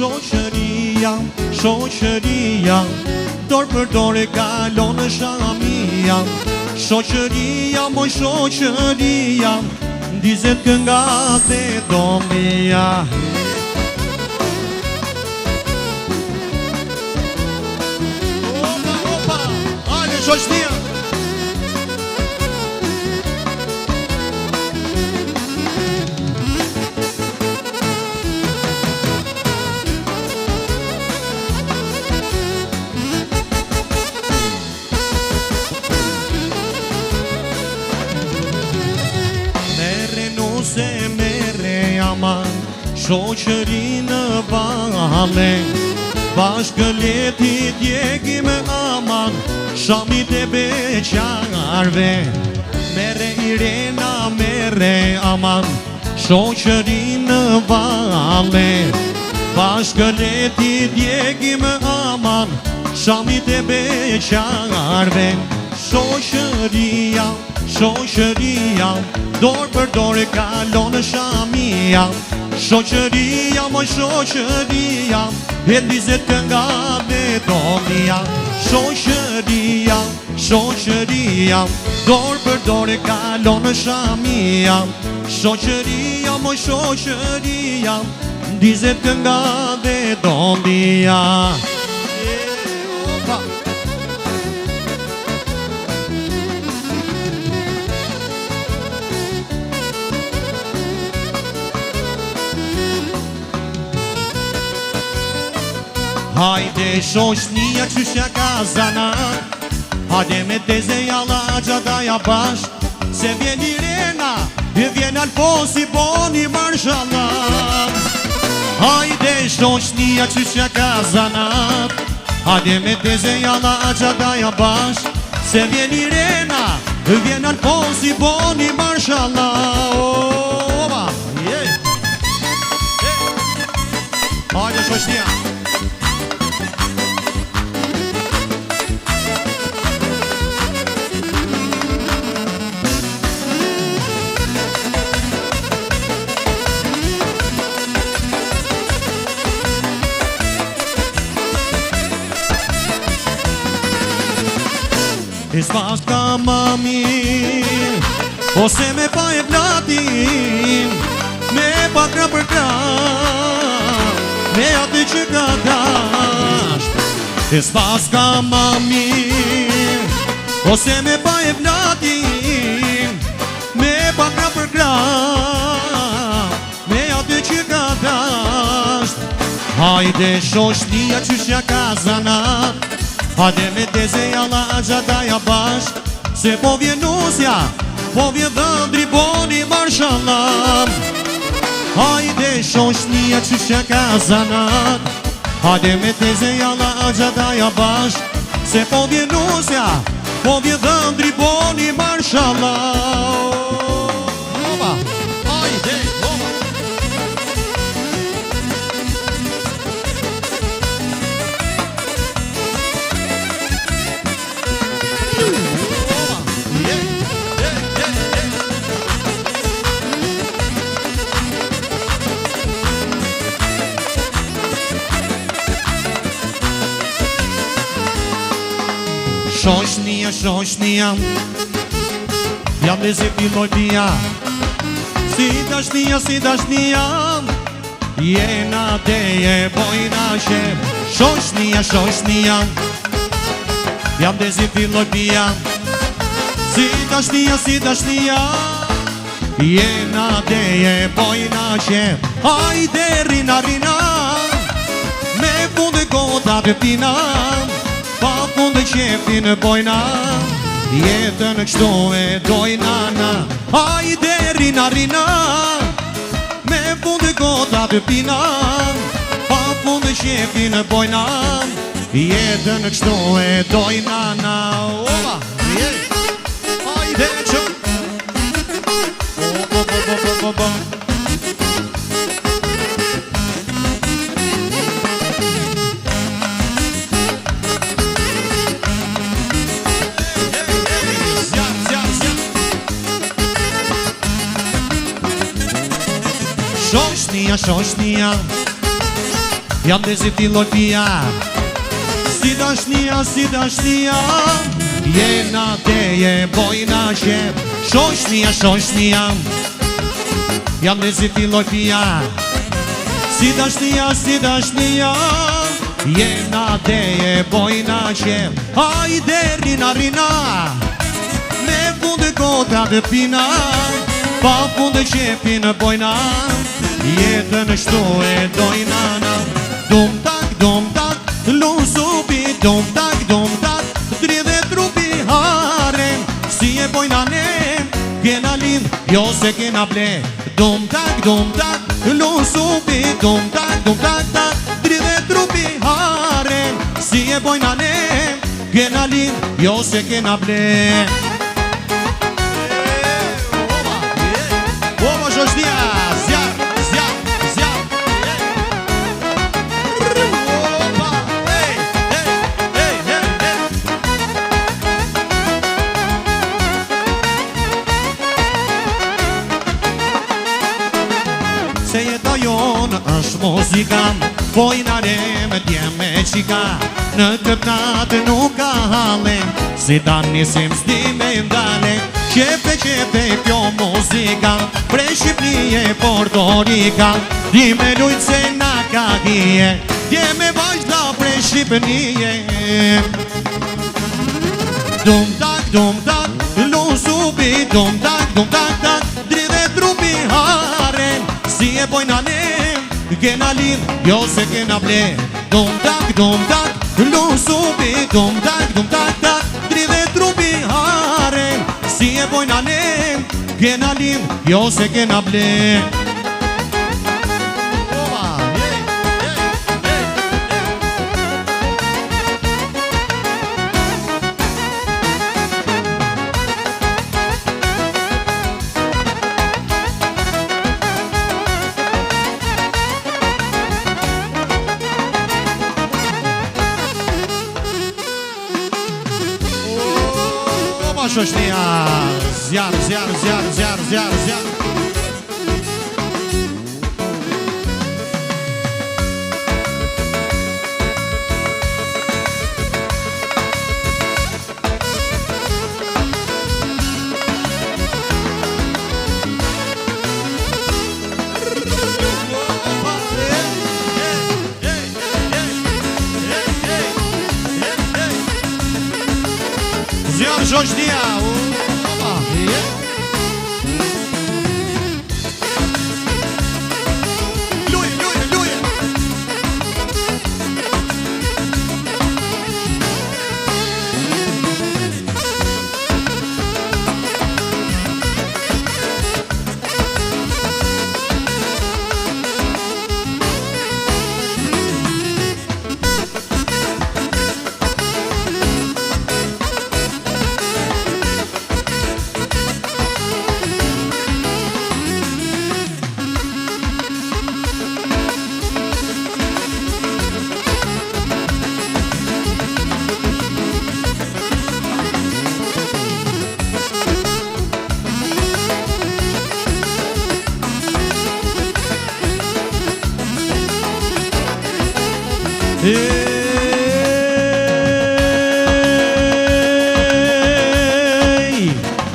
shoqëria, shoqëria, dorë për dorë kalon në shamia. Shoqëria, moj shoqëria, ndizet kënga dhe domia. Opa, opa, hajde shoqëria. Se mere aman, shoqëri në vale, bashkëleti djegi me aman, shamit e beqarve. Mere Irena, mere aman, shoqëri në vale, bashkëleti djegi me aman, shamit e beqarve. Shoqëria, shoqëria, dorë për dorë kalon në shamia. Shoqëria, moj shoqëria, e ndizet kënga dhe domia. Shoqëria, shoqëria, dorë për dorë kalon në shamia. Shoqëria, moj shoqëria, ndizet kënga dhe domia. Hajde shoqënia qyshja ka zanat, hajde me teze jalla gjadaja bashk, se vjen Irena, e vjen Alfonsi, boni marshallah. Hajde shoqënia qyshja ka zanat, hajde me teze jalla gjadaja bashk, se vjen Irena, e vjen Alfonsi, boni marshallah. Oba, hajde shoqënia. E s'pas ka ma mirë, ose me pa e vlatin, me pa kra për kra, me aty që ka dasht. E s'pas ka ma mirë, ose me pa e vlatin, me pa kra për kra, me aty që ka dasht. Hajde shoqënia qyshja ka zanat, hajde me teze jalla gjadaja bashk, se po vjen nusja, po vjen dhëndri, boni marshallah. Hajde shoqënia qyshja ka zanat, hajde me teze jalla gjadaja bashk, se po vjen nusja, po vjen dhëndri, boni marshallah. Oba, hajde, oba. Shoqënia, shoqënia, jam dhe se filloj pia. Si dashnia, jena teje bojna shem. Shoqënia, shoqënia, jam dhe se filloj pia. Si dashnia, jena teje bojna shem. Hajde rina, rina, me funde kota të pina, pa funde qefin bojna, jetën kështu e dojna na. Hajde rina, rina, me funde kota të pina, pa funde qefin bojna, jetën kështu e dojna na. Oba, hajde që Shoqënia, shoqënia, jam dhe si filolfia. Si dashnia, jena teje bojna qep. Shoshnia, jam dhe si filolfia. Si dashnia, jena teje bojna qep. Hajde rina, me fundë kota dhe pina, pa fundë qepin bojna, jetën shtu e dojna. Dum tak, lusupi, dum tak, dridhe trupi haren, si e bojna ne, kena lind, jo se kena ble. Dum tak, lusupi, dum tak, dridhe trupi haren, si e bojna ne, kena lind, jo se kena ble. Oba shoshnia, zjar. Oba, hey. Se jeta jonë është muzika, bojnare me tje me qika. Në këtë natë nuk ka hale, si ta nisim s'di me ndale. Qepe kjo muzika, prej Shqipnije Porto Rika. Di me lujtë se na ka hije, dje me vajzda prej Shqipnije. Dum tak, lusupi, dum tak, dridhe trupi haren, si e bojna ne, kena lind, jo se kena ble. Dum tak, lusupi, dum tak, dridhe trupi haren, si e bojna ne, kena lind, jo se kena ble. Shoshnia, zjar. Shoshnia,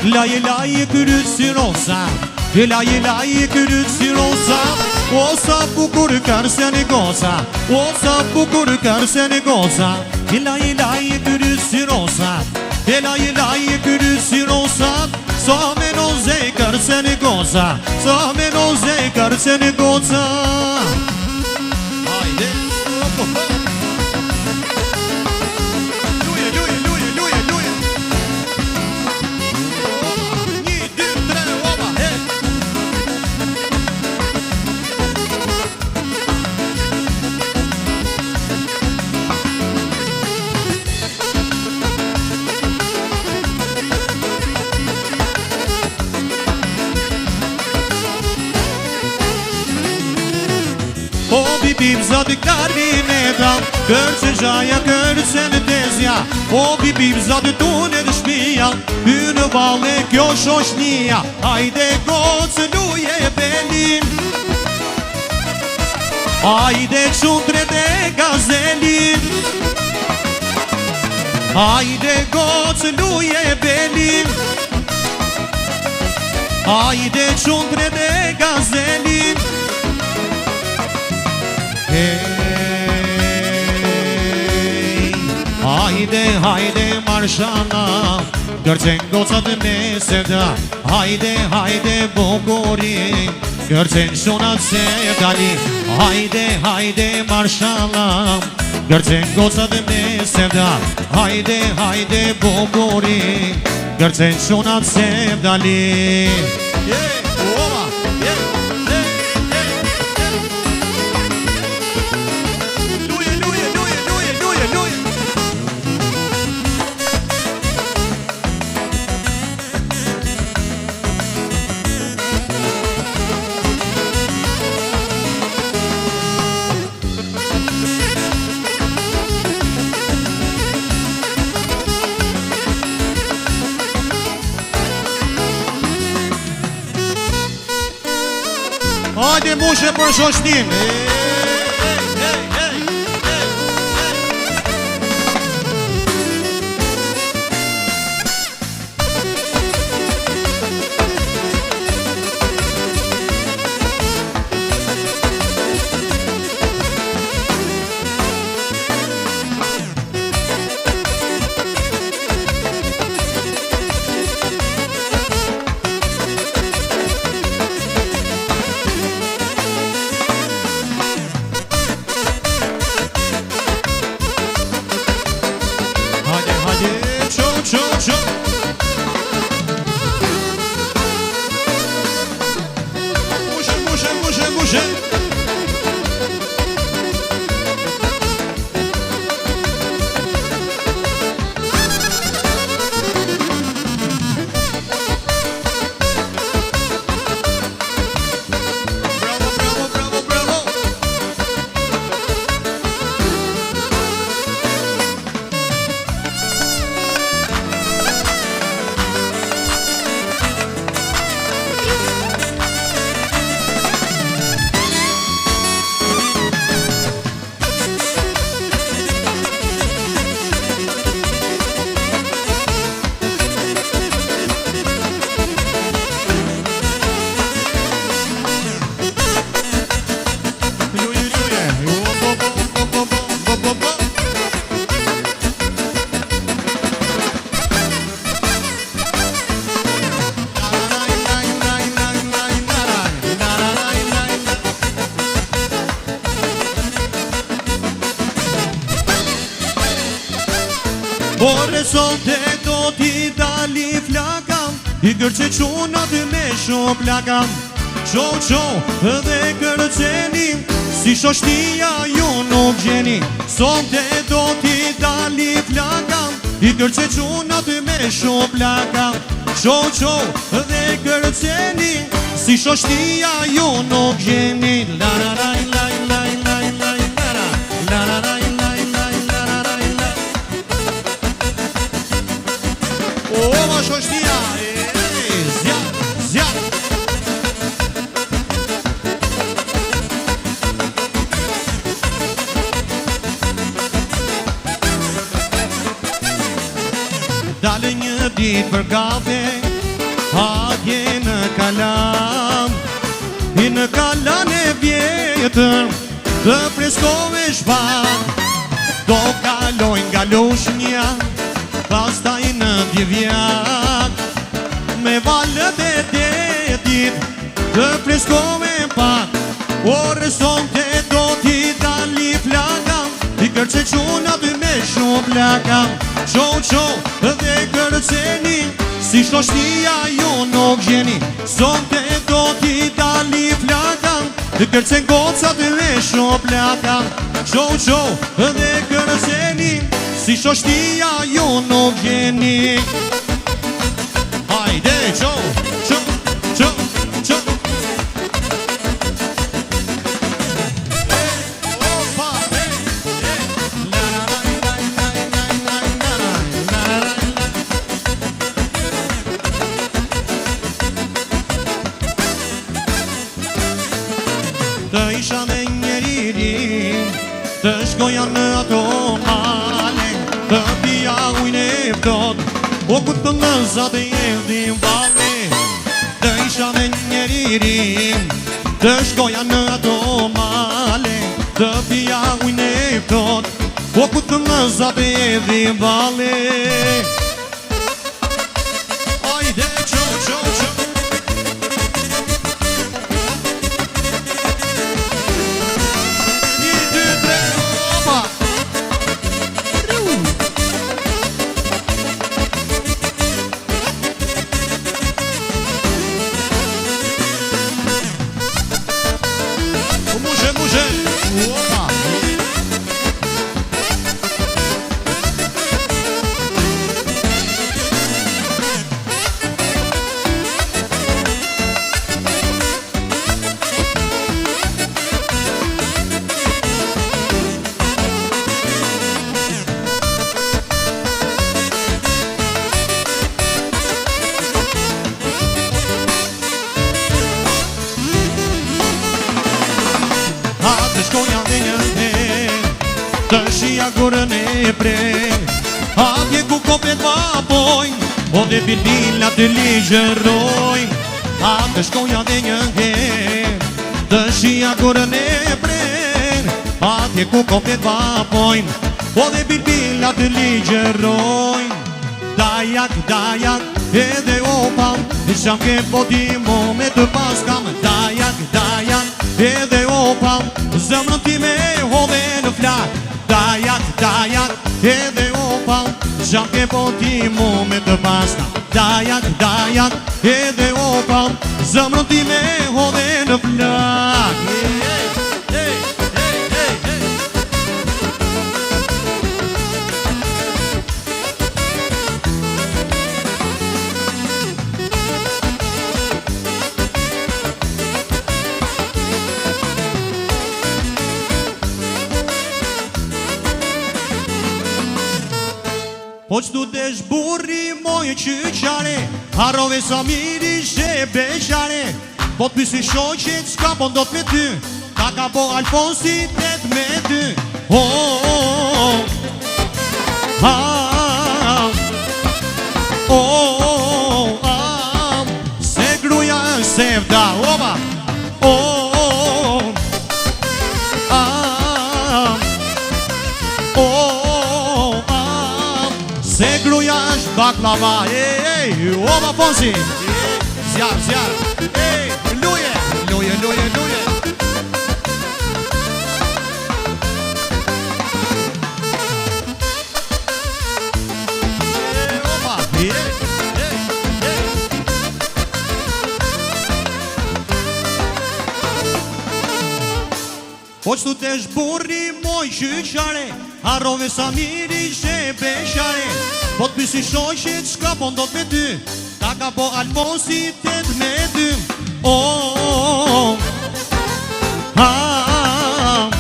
Laj kërësi rosa, laj kërësi rosa, o sa bukur kërse në goza, o sa bukur kërse në goza. Laj kërësi rosa, laj kërësi rosa, sa me noze kërse në goza, sa me noze kërse në goza. Hajde, o bibim zati karni me dal, kërse gjaja kërse në tezja. O bibim zati tune dhe shpia, në vale kjo shoshnia. Hajde gocë luje e pelin, Hajde qundre dhe gazelin, hajde gocë luje belin, hajde qundre dhe gazelin. Hajde, hajde marshana, kërcen gocat me sevda. Hajde, hajde bukurin, kërcen shunat se gali. Hajde, hajde marshana, kërcen gocat me sevda. Hajde, hajde bukurin, kërcen shunat se gali. Hajde mushe për shoshnin. Ore sonte do t'i dali flakam, I kërce qunat me shumë plakam. Qo dhe kërceni, si shoshtia ju nuk gjeni. Sonte do t'i dali flakam, I kërce qunat me shumë plakam. Qo dhe kërceni, si shoshtia ju nuk gjeni. La la la la la la la la la la. Ova shoshtia, zjat. Dalë një dit për kafe, atje në Kalan. I në Kalan e vjetër, të freskove shpak. Do kalojnë nga lushnja, pastaj në Djevjak. Me valët e detit, të freskove pak. Ore sonte do t'i dali flakam, I kërce qunat me shumë plakam. Qo dhe kërceni, si shoshtia ju nuk gjeni. Sonte do t'i dali flakam, I kërcen gocat me shumë plakam. Qo dhe kërceni, si shoshtia ju nuk gjeni. Hajde, qo. Të isha me njeri të shkoja në ato male, të pija ujnë e ftot, o ku të lëzat e jedhin vale, të isha me njeririm, të shkoja në ato male, të pija ujnë e ftot, o ku të lëzat e jedhin vale. Ajde, qo, qo, qo. Gurën e prejnë, atje ku kopet vapojnë, o dhe bilbila të ligjerojnë, atë shkoja dhe një herë, të shia gurën e prejnë, atje ku kopet vapojnë, o dhe bilbila të ligjerojnë. Dajak, dajak, edhe opam, sham ke poti me të paskam. Dajak, dajak, edhe opam, zëmrën ti me hove në flak. Dajak, dajak, edhe opam, sham ke poti me të paskam. Dajak, dajak, edhe opam, zëmrën ti me hove në flak. Po qëtu desh burri mojë qyqare, harrove sa miri shë beqare, po t'pysi shoqet s'ka po ndot me ty, ta ka po Alfonsi tet me ty. Oh, ah, oh, ah, se gruja se vda, oba. Oh, ah, oh, se gruja është baklava, oba Fonsi, zjarë, zjarë, luje, luje, luje, luje. Oba, po qëtu t'esh burri moj qyqare, harrove sa miri shë beqare, po t'pysi shoqet s'ka po ndot me ty, ta ka po Alfonsi tet me ty. Oh, ah,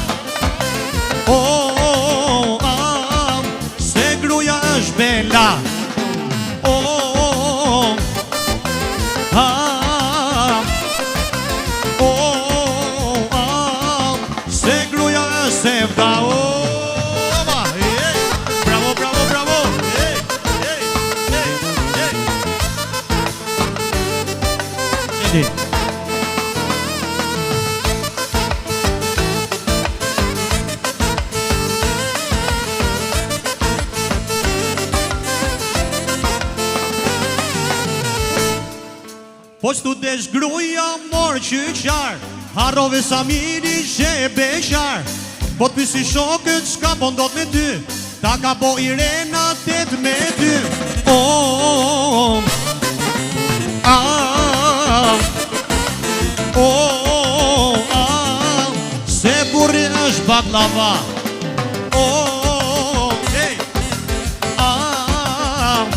oh, ah, se gruja është bella. Oh, ah, oh, ah, se gruja është se vda. Po qëtu desh gruja morë qyqar, harrove sa miri shë beqar, po t'pysi shokët s'ka po ndot me ty, ta ka po Irena tet me ty. Oh, ah, oh, ah, se burri është baklava. Oh, hey, ah,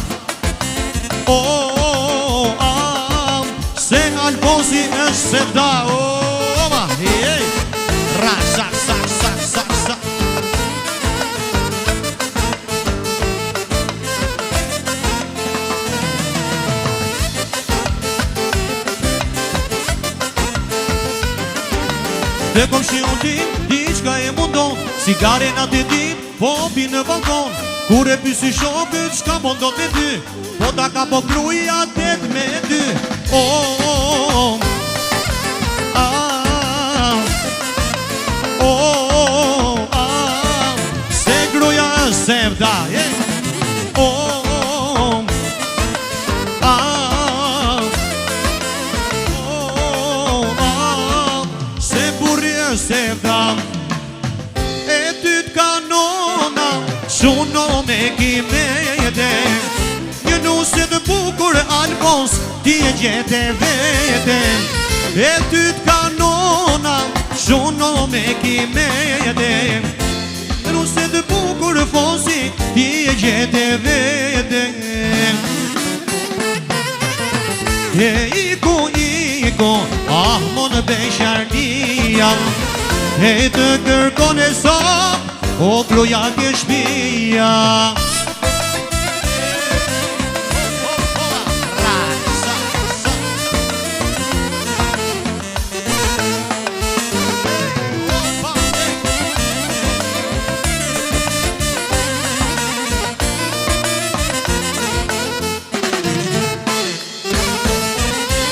oh, ah, se Alfonsi është se da. Oh, ma, hey, ra, sa, sa, sa, sa, sa. Dhe kom shion tim, diqka e mundon, Cigare në të dit, po pi në balkon. Kur e pysi shokët, shka do të dy, po ta ka po kruja 8 me 2. Oh, se gruja është sevda, se burri është sevda. E ty t'kanona, shuno me kimete, një nuset bukur Albos, ti e gjete vete. E ty t'kanona, shuno me kimete, një nuset bukur Fosi, ti e gjete vete. E iko, ah mon besharnia, e të kërkon e sa, o kruja ke shpia.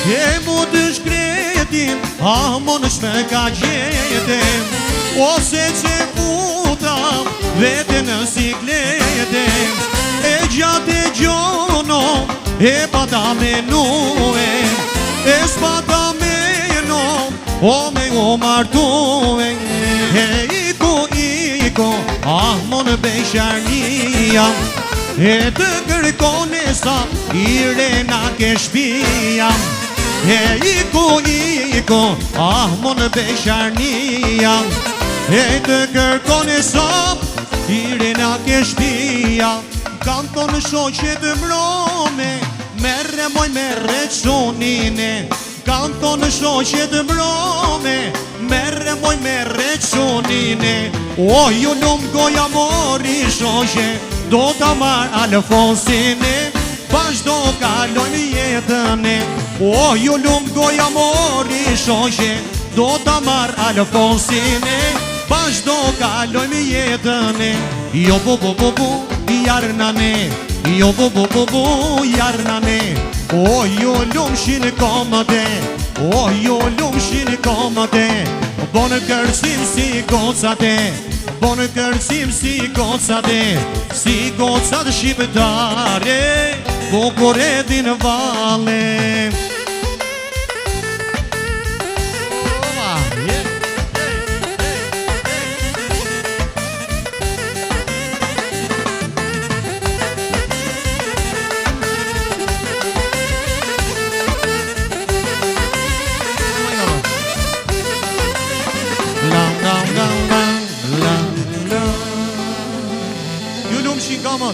E mu të shkretin, a mon shme ka gjetem, ose që futam vete në siklete. E gjate gjono, e pata menue, e s'pata meno, o me o martue. E iko, ah mon besharnia, e të kërkone sa, Irena ke shpia. E iko, ah mon besharnia, e të kërkone sa, Irena ke shpia. Kanë thonë shoqe të mrome, merre moj merre qonine. Kanë thonë shoqe të mrome, merre moj merre qonine. O ju lumë goja mori shoqe, do ta marr Alfonsine, vazhdo kalojmë jetëne. O ju lumë goja mori shoqe, do ta marr Alfonsine, vazhdo kalojmë jetëne. Jo bu, jarnane, jo bu, jarnane. O ju lumë shinë komëte, o ju lumë shinë komëte. Bonë kërcim si gocate, bonë kërcim si gocate, si gocat shqiptare, bukur e din vale.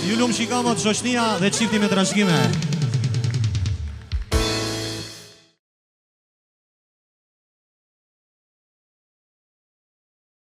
Ju lumë shikamat, shoshnia dhe qifti me trashgime.